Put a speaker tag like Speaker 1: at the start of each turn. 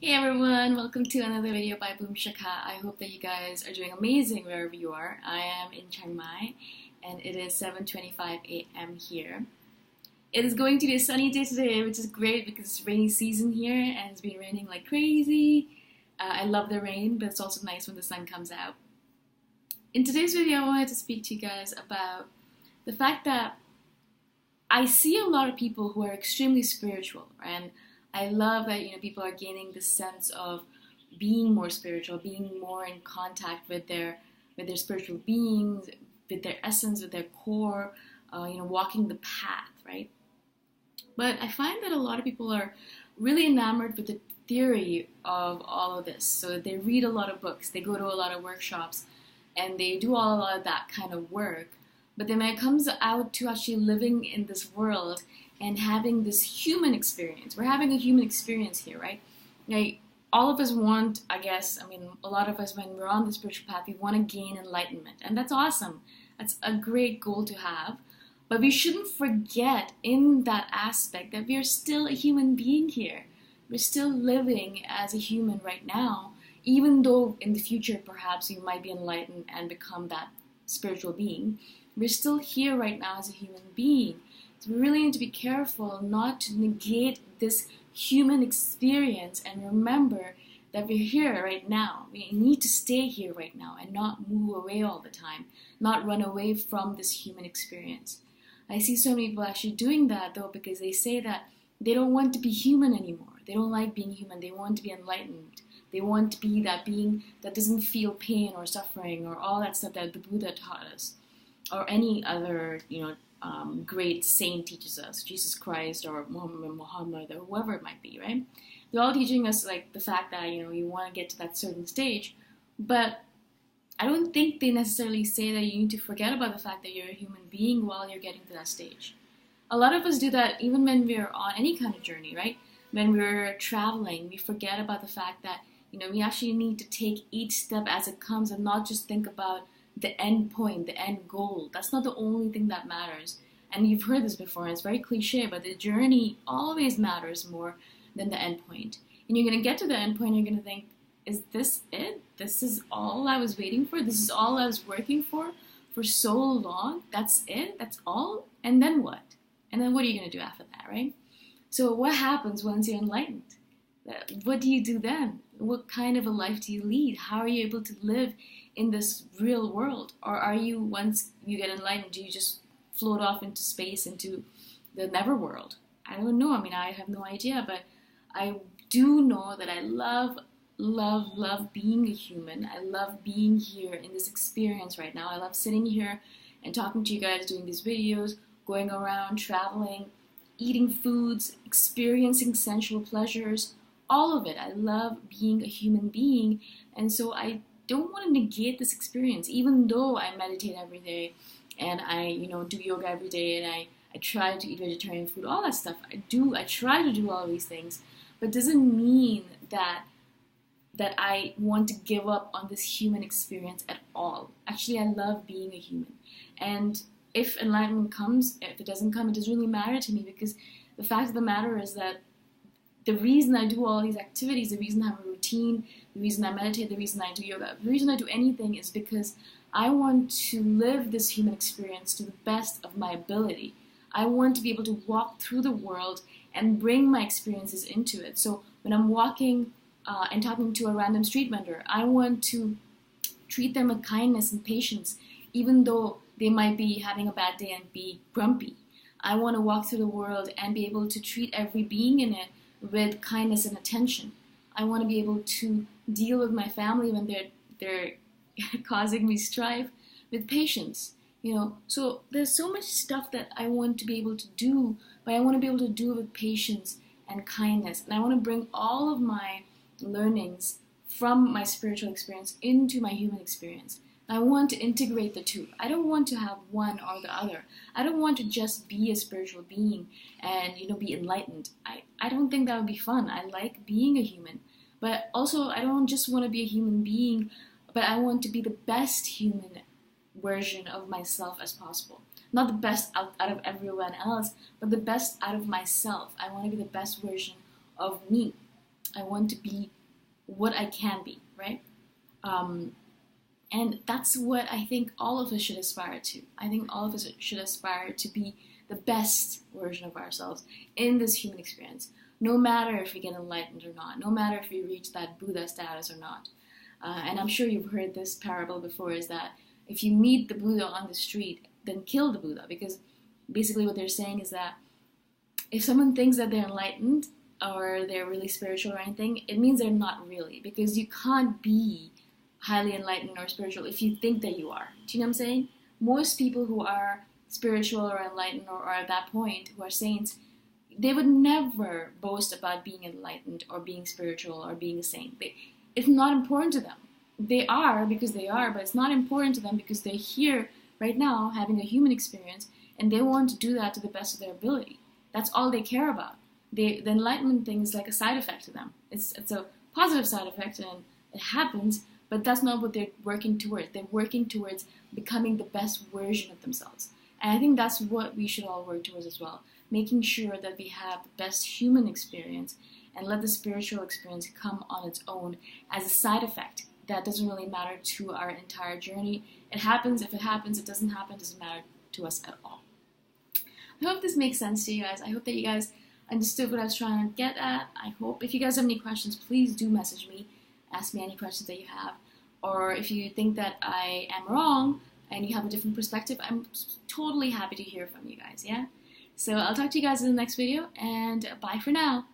Speaker 1: Hey everyone, welcome to another video by Boom Shaka. I hope that you guys are doing amazing wherever you are. I am in Chiang Mai and it is 7:25 a.m. here. It is going to be a sunny day today, which is great because it's rainy season here and it's been raining like crazy. I love the rain, but it's also nice when the sun comes out. In today's video, I wanted to speak to you guys about the fact that I see a lot of people who are extremely spiritual, and I love that people are gaining this sense of being more spiritual, being more in contact with their spiritual beings, with their essence, with their core, walking the path, right? But I find that a lot of people are really enamored with the theory of all of this. So they read a lot of books, they go to a lot of workshops, and they do a lot of that kind of work. But then when it comes out to actually living in this world and having this human experience, we're having a human experience here, right? Like, all of us want, a lot of us, when we're on the spiritual path, we want to gain enlightenment. And that's awesome. That's a great goal to have. But we shouldn't forget in that aspect that we are still a human being here. We're still living as a human right now, even though in the future perhaps we might be enlightened and become that spiritual being. We're still here right now as a human being. So we really need to be careful not to negate this human experience and remember that we're here right now. We need to stay here right now and not move away all the time, not run away from this human experience. I see so many people actually doing that though, because they say that they don't want to be human anymore. They don't like being human. They want to be enlightened. They want to be that being that doesn't feel pain or suffering or all that stuff that the Buddha taught us, or any other, great saint teaches us, Jesus Christ or Muhammad or whoever it might be, right? They're all teaching us like the fact that, you want to get to that certain stage, but I don't think they necessarily say that you need to forget about the fact that you're a human being while you're getting to that stage. A lot of us do that even when we're on any kind of journey, right? When we're traveling, we forget about the fact that, we actually need to take each step as it comes and not just think about the end point, the end goal. That's not the only thing that matters. And you've heard this before, and it's very cliche, but the journey always matters more than the end point. And you're going to get to the end point, and you're going to think, is this it? This is all I was waiting for? This is all I was working for so long? That's it? That's all? And then what? And then what are you going to do after that, right? So what happens once you're enlightened? What do you do then? What kind of a life do you lead? How are you able to live in this real world? Or are you, once you get enlightened, do you just float off into space, into the neverworld? I don't know. I have no idea, but I do know that I love being a human. I love being here in this experience right now. I love sitting here and talking to you guys, doing these videos, going around, traveling, eating foods, experiencing sensual pleasures, all of it. I love being a human being, and so I don't want to negate this experience, even though I meditate every day and I, do yoga every day, and I try to eat vegetarian food, all that stuff. I try to do all these things, but it doesn't mean that I want to give up on this human experience at all. Actually, I love being a human. And if enlightenment comes, if it doesn't come, it doesn't really matter to me, because the fact of the matter is that the reason I do all these activities, the reason I have a routine, the reason I meditate, the reason I do yoga, the reason I do anything is because I want to live this human experience to the best of my ability. I want to be able to walk through the world and bring my experiences into it. So when I'm walking and talking to a random street vendor, I want to treat them with kindness and patience, even though they might be having a bad day and be grumpy. I want to walk through the world and be able to treat every being in it with kindness and attention. I want to be able to deal with my family when they're causing me strife with patience. So there's so much stuff that I want to be able to do, but I want to be able to do it with patience and kindness. And I want to bring all of my learnings from my spiritual experience into my human experience. I want to integrate the two. I don't want to have one or the other. I don't want to just be a spiritual being and, be enlightened. I don't think that would be fun. I like being a human. But also, I don't just want to be a human being, but I want to be the best human version of myself as possible. Not the best out of everyone else, but the best out of myself. I want to be the best version of me. I want to be what I can be, right? And that's what I think all of us should aspire to. I think all of us should aspire to be the best version of ourselves in this human experience, no matter if we get enlightened or not, no matter if we reach that Buddha status or not. And I'm sure you've heard this parable before, is that if you meet the Buddha on the street, then kill the Buddha, because basically what they're saying is that if someone thinks that they're enlightened or they're really spiritual or anything, it means they're not really, because you can't be highly enlightened or spiritual if you think that you are. Do you know what I'm saying? Most people who are spiritual or enlightened or are at that point, who are saints, they would never boast about being enlightened or being spiritual or being a saint. It's not important to them. They are because they are, but it's not important to them because they're here right now having a human experience, and they want to do that to the best of their ability. That's all they care about. The enlightenment thing is like a side effect to them. It's a positive side effect, and it happens, but that's not what they're working towards. They're working towards becoming the best version of themselves. And I think that's what we should all work towards as well. Making sure that we have the best human experience and let the spiritual experience come on its own as a side effect. That doesn't really matter to our entire journey. It happens. If it happens, it doesn't happen. It doesn't matter to us at all. I hope this makes sense to you guys. I hope that you guys understood what I was trying to get at. I hope if you guys have any questions, please do message me. Ask me any questions that you have. Or if you think that I am wrong and you have a different perspective, I'm totally happy to hear from you guys, yeah? So I'll talk to you guys in the next video, and bye for now.